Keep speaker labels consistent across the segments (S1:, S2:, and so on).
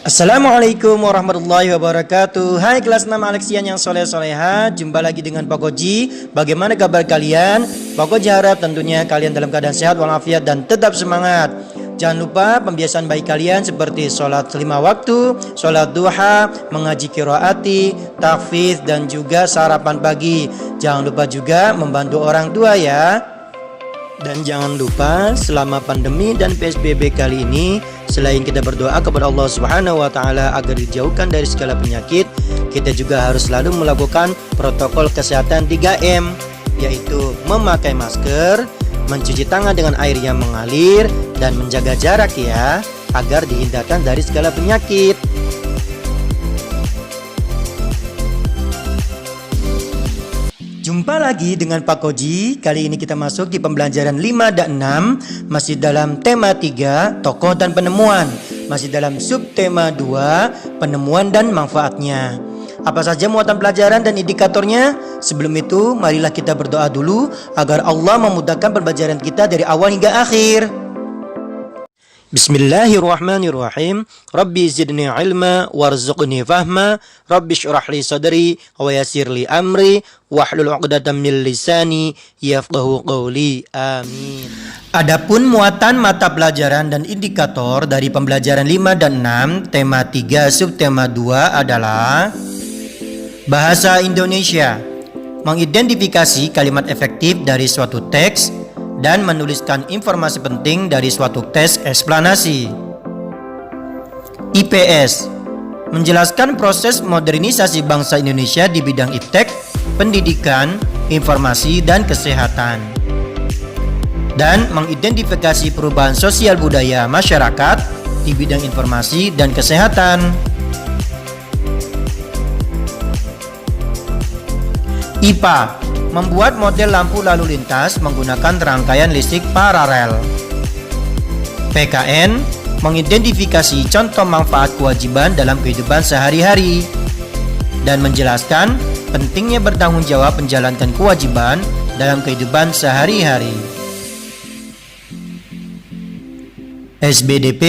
S1: Assalamualaikum warahmatullahi wabarakatuh. Hai kelas 6 Alexian yang soleh-soleha. Jumpa lagi dengan Pak Koji. Bagaimana kabar kalian? Pak Koji harap tentunya kalian dalam keadaan sehat walafiat dan tetap semangat. Jangan lupa pembiasaan baik kalian seperti sholat 5 waktu, sholat duha, mengaji qiraati, tahfidz dan juga sarapan pagi. Jangan lupa juga membantu orang tua ya. Dan jangan lupa selama pandemi dan PSBB kali ini, selain kita berdoa kepada Allah Subhanahu wa taala agar dijauhkan dari segala penyakit, kita juga harus selalu melakukan protokol kesehatan 3M, yaitu memakai masker, mencuci tangan dengan air yang mengalir, dan menjaga jarak ya, agar dihindarkan dari segala penyakit. Jumpa lagi dengan Pak Koji. Kali ini kita masuk di pembelajaran 5 dan 6, masih dalam tema 3, tokoh dan penemuan. Masih dalam subtema 2, penemuan dan manfaatnya. Apa saja muatan pelajaran dan indikatornya? Sebelum itu, marilah kita berdoa dulu agar Allah memudahkan pembelajaran kita dari awal hingga akhir. Bismillahirrahmanirrahim. Rabbi zidni ilma warzuqni fahma. Rabbi syrah li sadri wa yassir li amri wahlul 'uqdatam min lisani yafqahu qawli. Amin. Adapun muatan mata pelajaran dan indikator dari pembelajaran 5 dan 6, tema 3 subtema 2 adalah bahasa Indonesia. Mengidentifikasi kalimat efektif dari suatu teks dan menuliskan informasi penting dari suatu teks eksplanasi. IPS menjelaskan proses modernisasi bangsa Indonesia di bidang iptek, pendidikan, informasi, dan kesehatan. Dan mengidentifikasi perubahan sosial budaya masyarakat di bidang informasi dan kesehatan. IPA membuat model lampu lalu lintas menggunakan rangkaian listrik paralel. PKN mengidentifikasi contoh manfaat kewajiban dalam kehidupan sehari-hari dan menjelaskan pentingnya bertanggung jawab menjalankan kewajiban dalam kehidupan sehari-hari. SBDP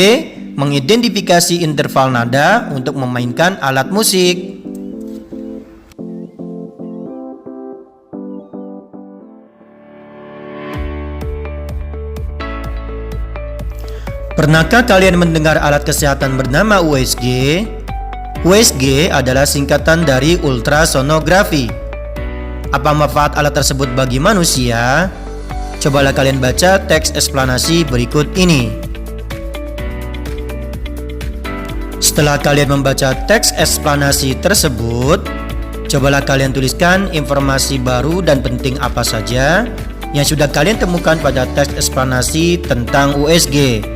S1: mengidentifikasi interval nada untuk memainkan alat musik. Pernahkah kalian mendengar alat kesehatan bernama USG? USG adalah singkatan dari ultrasonografi. Apa manfaat alat tersebut bagi manusia? Cobalah kalian baca teks eksplanasi berikut ini. Setelah kalian membaca teks eksplanasi tersebut, cobalah kalian tuliskan informasi baru dan penting apa saja yang sudah kalian temukan pada teks eksplanasi tentang USG.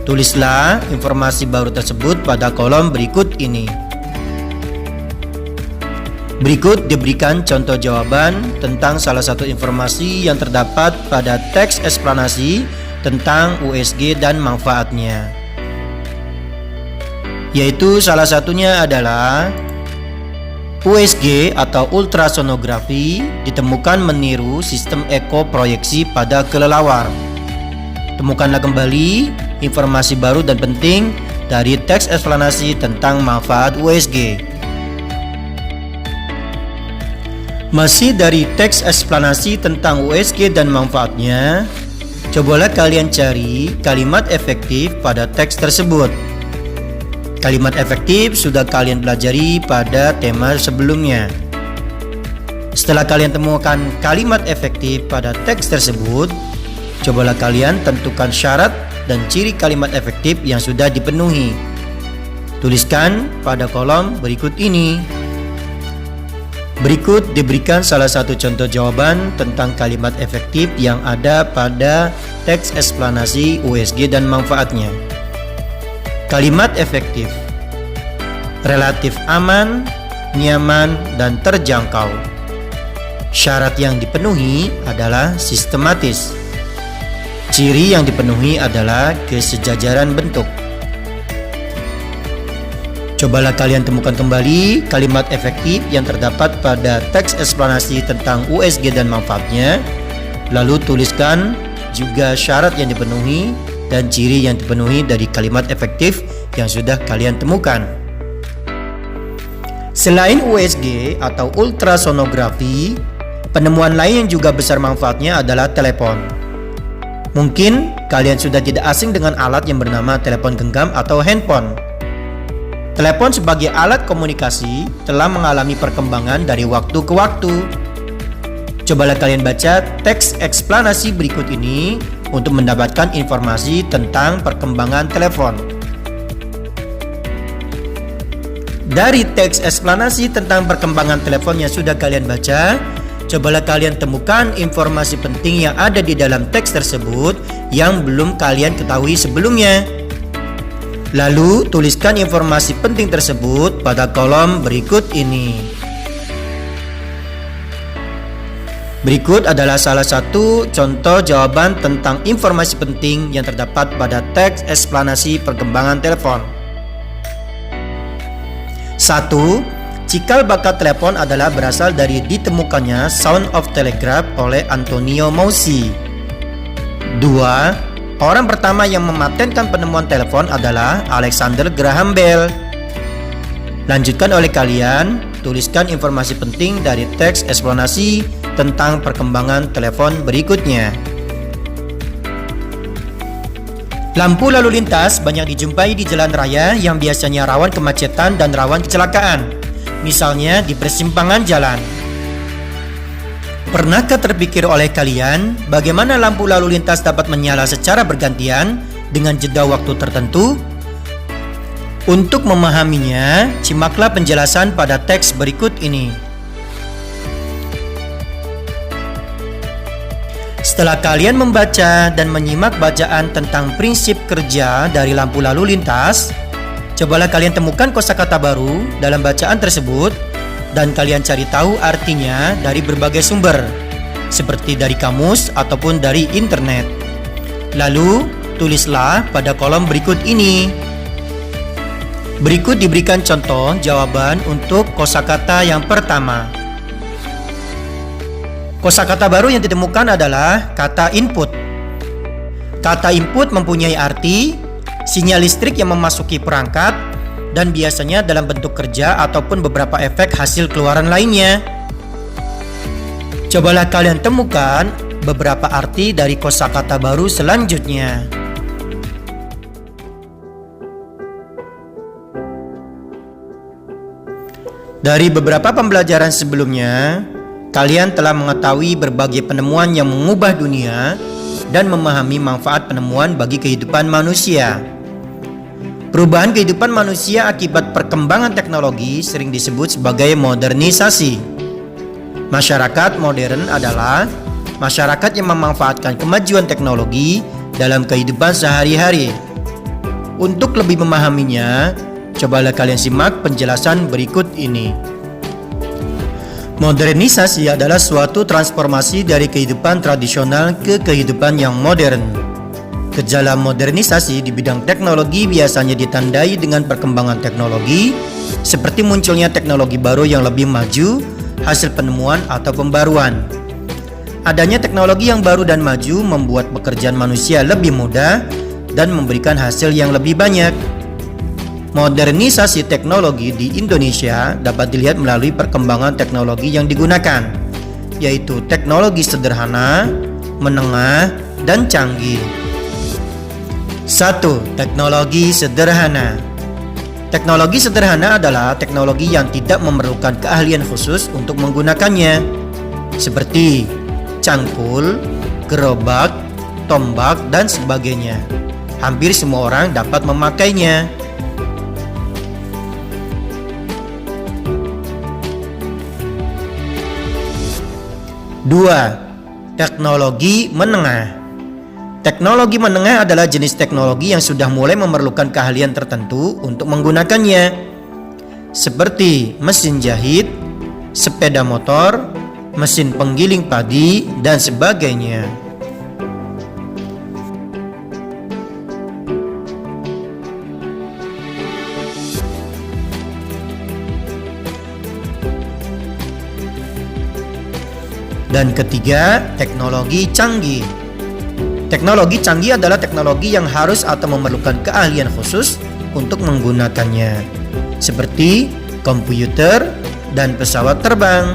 S1: Tulislah informasi baru tersebut pada kolom berikut ini. Berikut diberikan contoh jawaban tentang salah satu informasi yang terdapat pada teks eksplanasi tentang USG dan manfaatnya. Yaitu salah satunya adalah USG atau ultrasonografi ditemukan meniru sistem ekoproyeksi pada kelelawar. Temukanlah kembali informasi baru dan penting dari teks eksplanasi tentang manfaat USG. Masih dari teks eksplanasi tentang USG dan manfaatnya, cobalah kalian cari kalimat efektif pada teks tersebut. Kalimat efektif sudah kalian pelajari pada tema sebelumnya. Setelah kalian temukan kalimat efektif pada teks tersebut, cobalah kalian tentukan syarat dan ciri kalimat efektif yang sudah dipenuhi. Tuliskan pada kolom berikut ini. Berikut diberikan salah satu contoh jawaban tentang kalimat efektif yang ada pada teks eksplanasi USG dan manfaatnya. Kalimat efektif: relatif aman, nyaman, dan terjangkau. Syarat yang dipenuhi adalah sistematis. Ciri yang dipenuhi adalah kesejajaran bentuk. Cobalah kalian temukan kembali kalimat efektif yang terdapat pada teks eksplanasi tentang USG dan manfaatnya. Lalu tuliskan juga syarat yang dipenuhi dan ciri yang dipenuhi dari kalimat efektif yang sudah kalian temukan. Selain USG atau ultrasonografi, penemuan lain yang juga besar manfaatnya adalah telepon. Mungkin kalian sudah tidak asing dengan alat yang bernama telepon genggam atau handphone. Telepon sebagai alat komunikasi telah mengalami perkembangan dari waktu ke waktu. Cobalah kalian baca teks eksplanasi berikut ini untuk mendapatkan informasi tentang perkembangan telepon. Dari teks eksplanasi tentang perkembangan telepon yang sudah kalian baca, cobalah kalian temukan informasi penting yang ada di dalam teks tersebut yang belum kalian ketahui sebelumnya. Lalu, tuliskan informasi penting tersebut pada kolom berikut ini. Berikut adalah salah satu contoh jawaban tentang informasi penting yang terdapat pada teks eksplanasi perkembangan telepon. 1. Cikal bakal telepon adalah berasal dari ditemukannya sound of telegraph oleh Antonio Meucci. 2. Orang pertama yang mematenkan penemuan telepon adalah Alexander Graham Bell. Lanjutkan oleh kalian, tuliskan informasi penting dari teks eksplanasi tentang perkembangan telepon berikutnya. Lampu lalu lintas banyak dijumpai di jalan raya yang biasanya rawan kemacetan dan rawan kecelakaan, misalnya di persimpangan jalan. Pernahkah terpikir oleh kalian bagaimana lampu lalu lintas dapat menyala secara bergantian dengan jeda waktu tertentu? Untuk memahaminya, simaklah penjelasan pada teks berikut ini. Setelah kalian membaca dan menyimak bacaan tentang prinsip kerja dari lampu lalu lintas, cobalah kalian temukan kosakata baru dalam bacaan tersebut dan kalian cari tahu artinya dari berbagai sumber, seperti dari kamus ataupun dari internet. Lalu, tulislah pada kolom berikut ini. Berikut diberikan contoh jawaban untuk kosakata yang pertama. Kosakata baru yang ditemukan adalah kata input. Kata input mempunyai arti sinyal listrik yang memasuki perangkat dan biasanya dalam bentuk kerja ataupun beberapa efek hasil keluaran lainnya. Cobalah kalian temukan beberapa arti dari kosakata baru selanjutnya. Dari beberapa pembelajaran sebelumnya, kalian telah mengetahui berbagai penemuan yang mengubah dunia dan memahami manfaat penemuan bagi kehidupan manusia. Perubahan kehidupan manusia akibat perkembangan teknologi sering disebut sebagai modernisasi. Masyarakat modern adalah masyarakat yang memanfaatkan kemajuan teknologi dalam kehidupan sehari-hari. Untuk lebih memahaminya, cobalah kalian simak penjelasan berikut ini. Modernisasi adalah suatu transformasi dari kehidupan tradisional ke kehidupan yang modern. Gejala modernisasi di bidang teknologi biasanya ditandai dengan perkembangan teknologi, seperti munculnya teknologi baru yang lebih maju, hasil penemuan atau pembaruan. Adanya teknologi yang baru dan maju membuat pekerjaan manusia lebih mudah dan memberikan hasil yang lebih banyak. Modernisasi teknologi di Indonesia dapat dilihat melalui perkembangan teknologi yang digunakan, yaitu teknologi sederhana, menengah, dan canggih. 1. Teknologi sederhana. Teknologi sederhana adalah teknologi yang tidak memerlukan keahlian khusus untuk menggunakannya, seperti cangkul, gerobak, tombak, dan sebagainya. Hampir semua orang dapat memakainya. 2. Teknologi menengah. Teknologi menengah adalah jenis teknologi yang sudah mulai memerlukan keahlian tertentu untuk menggunakannya, seperti mesin jahit, sepeda motor, mesin penggiling padi, dan sebagainya. Dan ketiga, teknologi canggih. Teknologi canggih adalah teknologi yang harus atau memerlukan keahlian khusus untuk menggunakannya, seperti komputer dan pesawat terbang.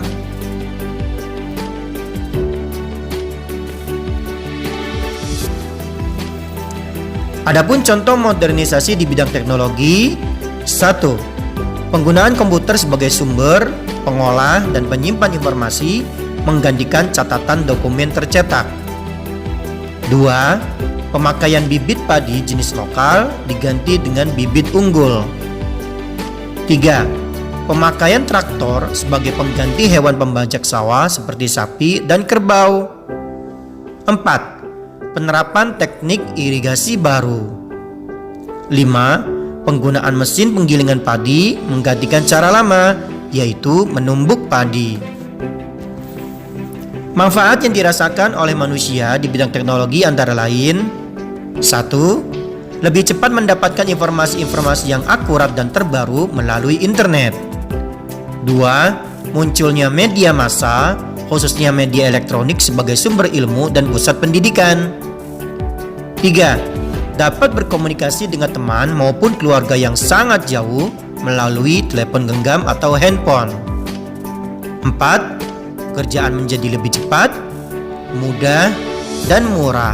S1: Adapun contoh modernisasi di bidang teknologi: 1. Penggunaan komputer sebagai sumber, pengolah, dan penyimpan informasi menggantikan catatan dokumen tercetak. 2. Pemakaian bibit padi jenis lokal diganti dengan bibit unggul. 3. Pemakaian traktor sebagai pengganti hewan pembajak sawah seperti sapi dan kerbau. 4. Penerapan teknik irigasi baru. 5. Penggunaan mesin penggilingan padi menggantikan cara lama, yaitu menumbuk padi. Manfaat yang dirasakan oleh manusia di bidang teknologi antara lain: 1. Lebih cepat mendapatkan informasi-informasi yang akurat dan terbaru melalui internet. 2. Munculnya media massa, khususnya media elektronik sebagai sumber ilmu dan pusat pendidikan. 3. Dapat berkomunikasi dengan teman maupun keluarga yang sangat jauh melalui telepon genggam atau handphone. 4. Pekerjaan menjadi lebih cepat, mudah, dan murah.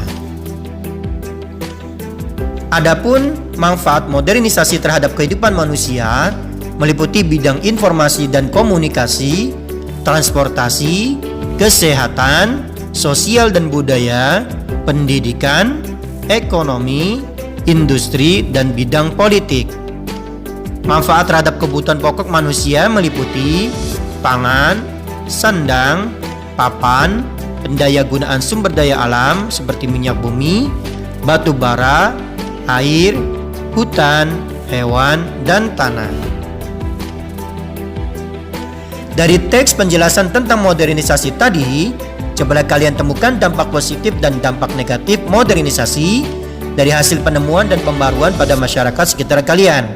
S1: Adapun manfaat modernisasi terhadap kehidupan manusia meliputi bidang informasi dan komunikasi, transportasi, kesehatan, sosial dan budaya, pendidikan, ekonomi, industri, dan bidang politik. Manfaat terhadap kebutuhan pokok manusia meliputi pangan, sandang, papan, pendaya gunaan sumber daya alam seperti minyak bumi, batu bara, air, hutan, hewan, dan tanah. Dari teks penjelasan tentang modernisasi tadi, cobalah kalian temukan dampak positif dan dampak negatif modernisasi dari hasil penemuan dan pembaruan pada masyarakat sekitar kalian.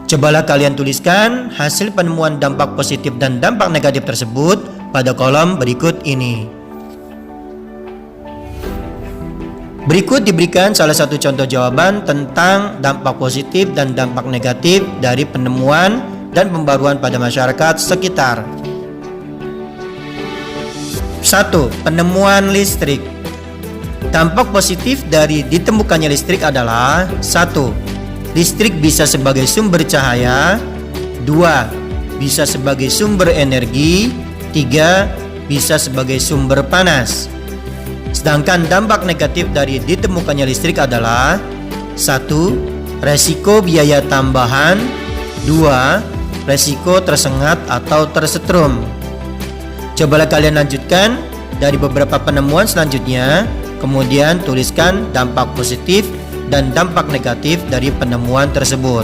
S1: Cobalah kalian tuliskan hasil penemuan dampak positif dan dampak negatif tersebut pada kolom berikut ini. Berikut diberikan salah satu contoh jawaban tentang dampak positif dan dampak negatif dari penemuan dan pembaruan pada masyarakat sekitar. 1. Penemuan listrik. Dampak positif dari ditemukannya listrik adalah: 1. Listrik bisa sebagai sumber cahaya. 2. Bisa sebagai sumber energi. 3. Bisa sebagai sumber panas. Sedangkan dampak negatif dari ditemukannya listrik adalah: 1. Resiko biaya tambahan. 2. Resiko tersengat atau tersetrum. Cobalah kalian lanjutkan dari beberapa penemuan selanjutnya, kemudian tuliskan dampak positif dan dampak negatif dari penemuan tersebut.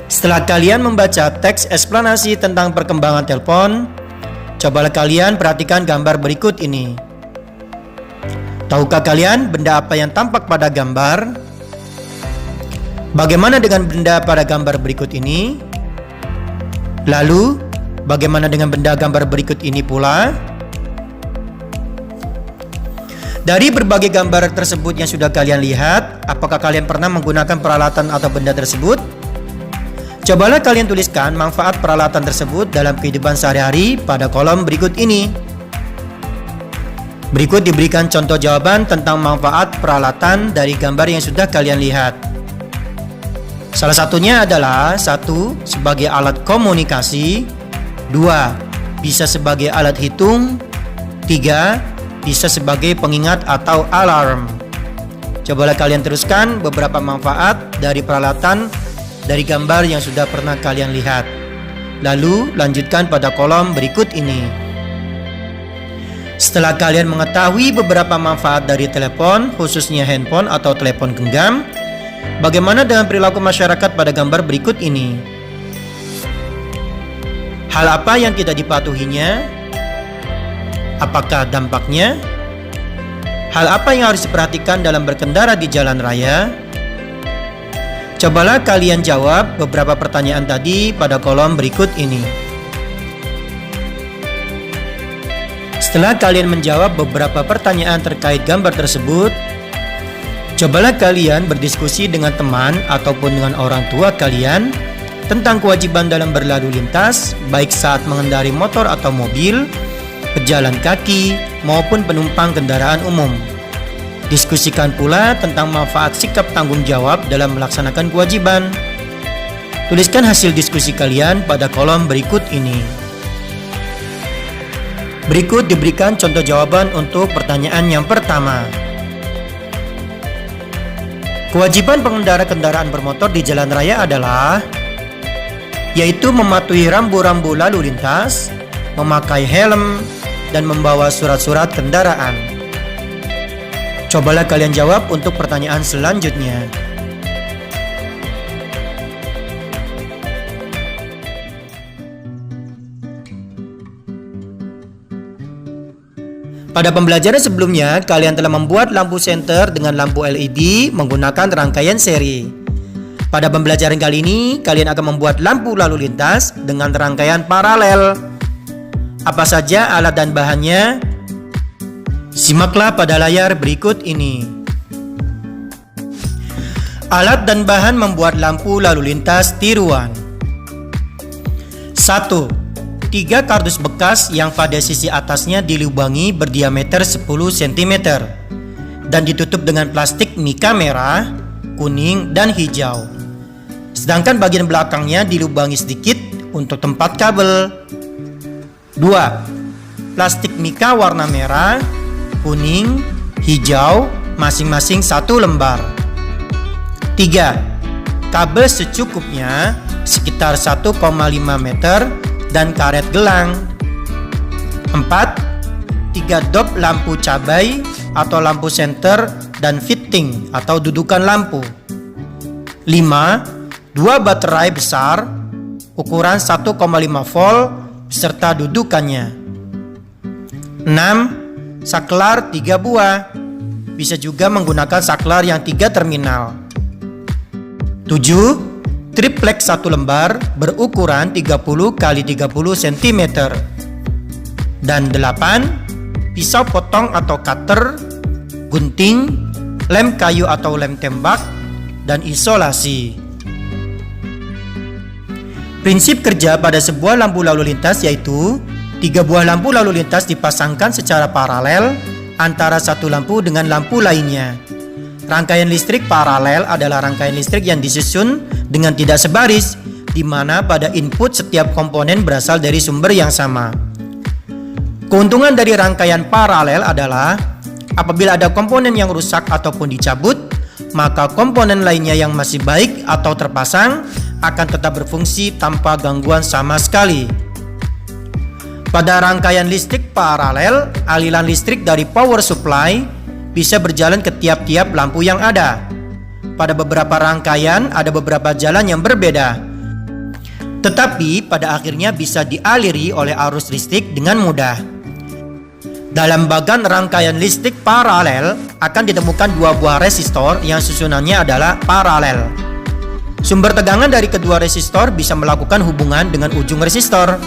S1: Setelah kalian membaca teks eksplanasi tentang perkembangan telepon, cobalah kalian perhatikan gambar berikut ini. Tahukah kalian benda apa yang tampak pada gambar? Bagaimana dengan benda pada gambar berikut ini? Lalu, bagaimana dengan benda gambar berikut ini pula? Dari berbagai gambar tersebut yang sudah kalian lihat, apakah kalian pernah menggunakan peralatan atau benda tersebut? Cobalah kalian tuliskan manfaat peralatan tersebut dalam kehidupan sehari-hari pada kolom berikut ini. Berikut diberikan contoh jawaban tentang manfaat peralatan dari gambar yang sudah kalian lihat. Salah satunya adalah: 1. Sebagai alat komunikasi. 2. Bisa sebagai alat hitung. 3. Bisa sebagai pengingat atau alarm. Cobalah kalian teruskan beberapa manfaat dari peralatan dari gambar yang sudah pernah kalian lihat. Lalu lanjutkan pada kolom berikut ini. Setelah kalian mengetahui beberapa manfaat dari telepon, khususnya handphone atau telepon genggam, bagaimana dengan perilaku masyarakat pada gambar berikut ini? Hal apa yang tidak dipatuhinya? Apakah dampaknya? Hal apa yang harus diperhatikan dalam berkendara di jalan raya? Cobalah kalian jawab beberapa pertanyaan tadi pada kolom berikut ini. Setelah kalian menjawab beberapa pertanyaan terkait gambar tersebut, cobalah kalian berdiskusi dengan teman ataupun dengan orang tua kalian tentang kewajiban dalam berlalu lintas, baik saat mengendarai motor atau mobil, pejalan kaki, maupun penumpang kendaraan umum. Diskusikan pula tentang manfaat sikap tanggung jawab dalam melaksanakan kewajiban. Tuliskan hasil diskusi kalian pada kolom berikut ini. Berikut diberikan contoh jawaban untuk pertanyaan yang pertama. Kewajiban pengendara kendaraan bermotor di jalan raya adalah yaitu mematuhi rambu-rambu lalu lintas, memakai helm, dan membawa surat-surat kendaraan. Cobalah kalian jawab untuk pertanyaan selanjutnya. Pada pembelajaran sebelumnya, kalian telah membuat lampu senter dengan lampu LED menggunakan rangkaian seri. Pada pembelajaran kali ini, kalian akan membuat lampu lalu lintas dengan rangkaian paralel. Apa saja alat dan bahannya? Simaklah pada layar berikut ini. Alat dan bahan membuat lampu lalu lintas tiruan. 1. 3 kardus bekas yang pada sisi atasnya dilubangi berdiameter 10 cm dan ditutup dengan plastik mika merah, kuning, dan hijau. Sedangkan bagian belakangnya dilubangi sedikit untuk tempat kabel. 2. Plastik mika warna merah, kuning, hijau, masing-masing 1 lembar. 3. Kabel secukupnya sekitar 1,5 meter dan karet gelang. 4. 3 dop lampu cabai atau lampu senter dan fitting atau dudukan lampu. 5. 2 baterai besar ukuran 1,5 volt beserta dudukannya. 6. Saklar 3 buah. Bisa juga menggunakan saklar yang 3 terminal. 7. Triplek 1 lembar berukuran 30 x 30 cm. Dan 8. Pisau potong atau cutter, gunting, lem kayu atau lem tembak, dan isolasi. Prinsip kerja pada sebuah lampu lalu lintas yaitu 3 buah lampu lalu lintas dipasangkan secara paralel antara satu lampu dengan lampu lainnya. Rangkaian listrik paralel adalah rangkaian listrik yang disusun dengan tidak sebaris, di mana pada input setiap komponen berasal dari sumber yang sama. Keuntungan dari rangkaian paralel adalah apabila ada komponen yang rusak ataupun dicabut, maka komponen lainnya yang masih baik atau terpasang akan tetap berfungsi tanpa gangguan sama sekali. Pada rangkaian listrik paralel, aliran listrik dari power supply bisa berjalan ke tiap-tiap lampu yang ada. Pada beberapa rangkaian ada beberapa jalan yang berbeda, tetapi pada akhirnya bisa dialiri oleh arus listrik dengan mudah. Dalam bagan rangkaian listrik paralel akan ditemukan 2 buah resistor yang susunannya adalah paralel. Sumber tegangan dari kedua resistor bisa melakukan hubungan dengan ujung resistor.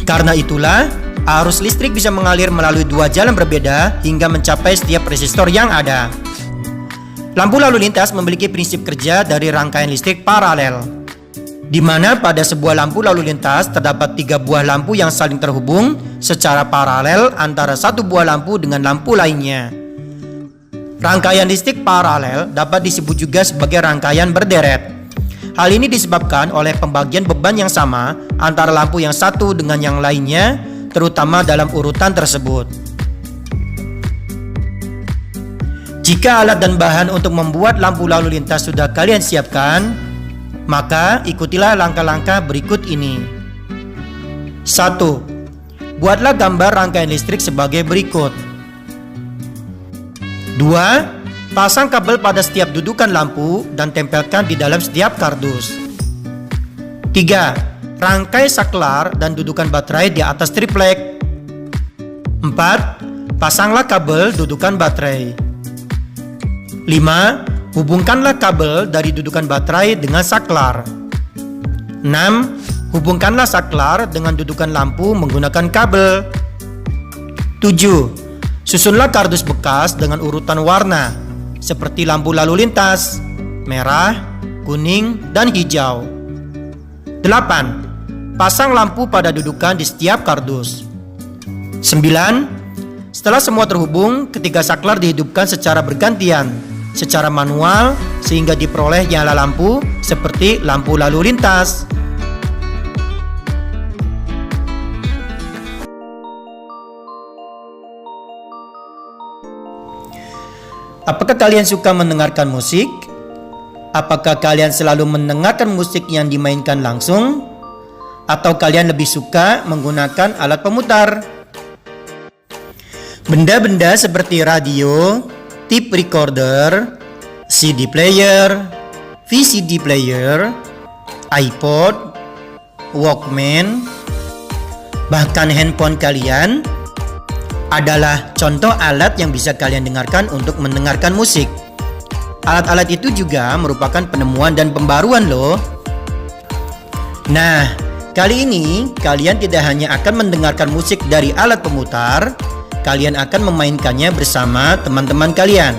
S1: Karena itulah, arus listrik bisa mengalir melalui 2 jalan berbeda hingga mencapai setiap resistor yang ada. Lampu lalu lintas memiliki prinsip kerja dari rangkaian listrik paralel, di mana pada sebuah lampu lalu lintas terdapat 3 buah lampu yang saling terhubung secara paralel antara satu buah lampu dengan lampu lainnya. Rangkaian listrik paralel dapat disebut juga sebagai rangkaian berderet. Hal ini disebabkan oleh pembagian beban yang sama antara lampu yang satu dengan yang lainnya, terutama dalam urutan tersebut. Jika alat dan bahan untuk membuat lampu lalu lintas sudah kalian siapkan, maka ikutilah langkah-langkah berikut ini. 1. Buatlah gambar rangkaian listrik sebagai berikut. 2. Pasang kabel pada setiap dudukan lampu dan tempelkan di dalam setiap kardus. 3. Rangkai saklar dan dudukan baterai di atas triplek. 4. Pasanglah kabel dudukan baterai. 5. Hubungkanlah kabel dari dudukan baterai dengan saklar. 6. Hubungkanlah saklar dengan dudukan lampu menggunakan kabel. 7. Susunlah kardus bekas dengan urutan warna seperti lampu lalu lintas, merah, kuning, dan hijau. 8. Pasang lampu pada dudukan di setiap kardus. 9. Setelah semua terhubung, ketiga saklar dihidupkan secara bergantian, secara manual, sehingga diperoleh nyala lampu seperti lampu lalu lintas. Apakah kalian suka mendengarkan musik? Apakah kalian selalu mendengarkan musik yang dimainkan langsung? Atau kalian lebih suka menggunakan alat pemutar? Benda-benda seperti radio, tape recorder, CD player, VCD player, iPod, Walkman, bahkan handphone kalian adalah contoh alat yang bisa kalian dengarkan untuk mendengarkan musik. Alat-alat itu juga merupakan penemuan dan pembaruan loh. Nah, kali ini kalian tidak hanya akan mendengarkan musik dari alat pemutar, kalian akan memainkannya bersama teman-teman kalian.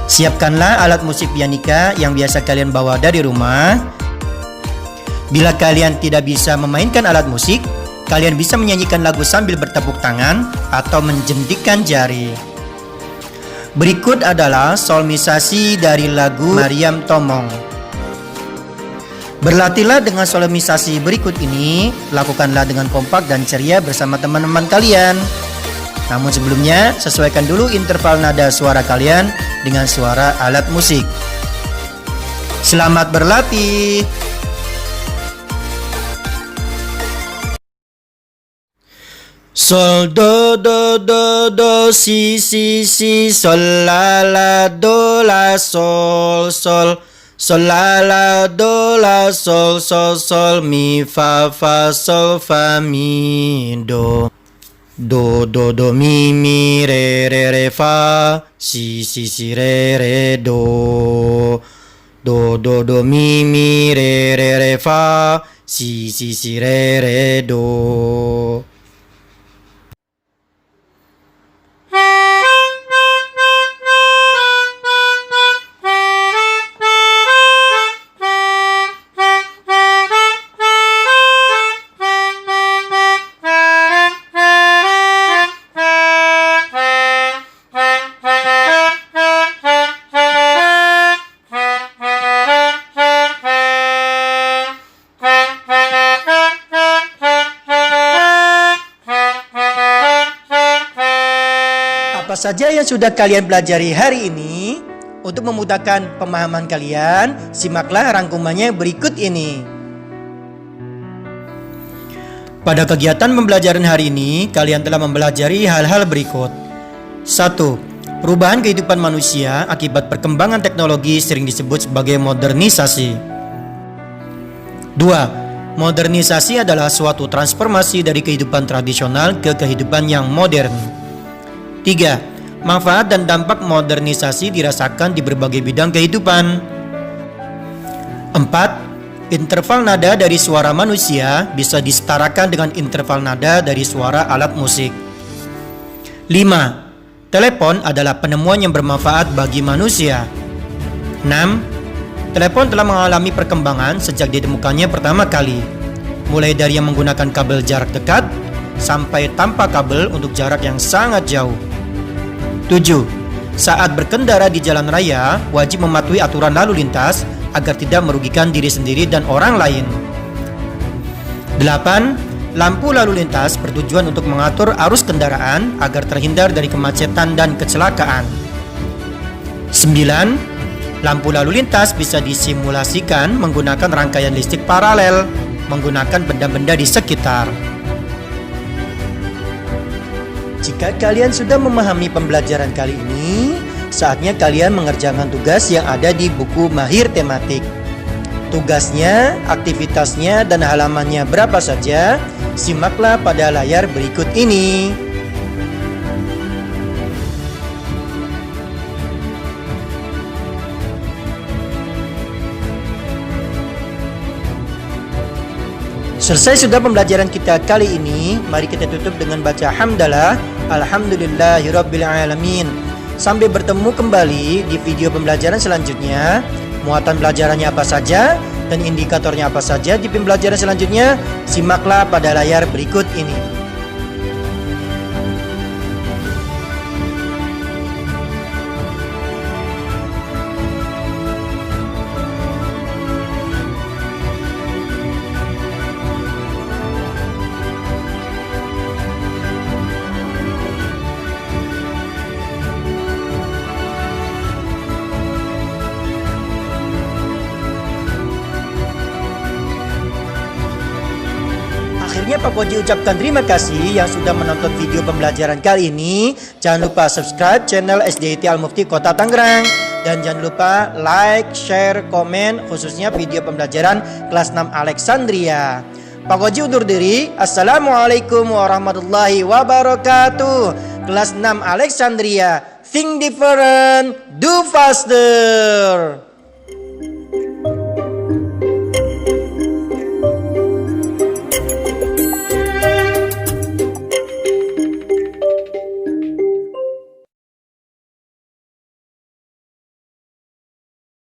S1: Siapkanlah alat musik pianika yang biasa kalian bawa dari rumah. Bila kalian tidak bisa memainkan alat musik, kalian bisa menyanyikan lagu sambil bertepuk tangan atau menjentikan jari. Berikut adalah solmisasi dari lagu Mariam Tomong. Berlatihlah dengan solmisasi berikut ini, lakukanlah dengan kompak dan ceria bersama teman-teman kalian. Namun sebelumnya, sesuaikan dulu interval nada suara kalian dengan suara alat musik. Selamat berlatih! Sol do do do do si si si sol la do la sol sol sol la do la sol sol sol mi fa fa mi do do mi re fa si si re do do mi re fa si si re do. Apa saja yang sudah kalian pelajari hari ini? Untuk memudahkan pemahaman kalian, simaklah rangkumannya berikut ini. Pada kegiatan pembelajaran hari ini, kalian telah mempelajari hal-hal berikut. 1. Perubahan kehidupan manusia akibat perkembangan teknologi sering disebut sebagai modernisasi. 2. Modernisasi adalah suatu transformasi dari kehidupan tradisional ke kehidupan yang modern. 3. Manfaat dan dampak modernisasi dirasakan di berbagai bidang kehidupan. 4. Interval nada dari suara manusia bisa disetarakan dengan interval nada dari suara alat musik. 5. Telepon adalah penemuan yang bermanfaat bagi manusia. 6. Telepon telah mengalami perkembangan sejak ditemukannya pertama kali, mulai dari yang menggunakan kabel jarak dekat sampai tanpa kabel untuk jarak yang sangat jauh. 7. Saat berkendara di jalan raya, wajib mematuhi aturan lalu lintas agar tidak merugikan diri sendiri dan orang lain. 8. Lampu lalu lintas bertujuan untuk mengatur arus kendaraan agar terhindar dari kemacetan dan kecelakaan. 9. Lampu lalu lintas bisa disimulasikan menggunakan rangkaian listrik paralel, menggunakan benda-benda di sekitar. Jika kalian sudah memahami pembelajaran kali ini, saatnya kalian mengerjakan tugas yang ada di buku Mahir Tematik. Tugasnya, aktivitasnya, dan halamannya berapa saja, simaklah pada layar berikut ini. Selesai sudah pembelajaran kita kali ini. Mari kita tutup dengan baca hamdalah. Alhamdulillahirabbil alamin. Sampai bertemu kembali di video pembelajaran selanjutnya. Muatan pelajarannya apa saja dan indikatornya apa saja di pembelajaran selanjutnya, simaklah pada layar berikut ini. Akhirnya Pak Koji ucapkan terima kasih yang sudah menonton video pembelajaran kali ini. Jangan lupa subscribe channel SDIT Al-Mufti Kota Tangerang. Dan jangan lupa like, share, komen, khususnya video pembelajaran kelas 6 Alexandria. Pak Koji undur diri. Assalamualaikum warahmatullahi wabarakatuh. Kelas 6 Alexandria. Think different, do faster.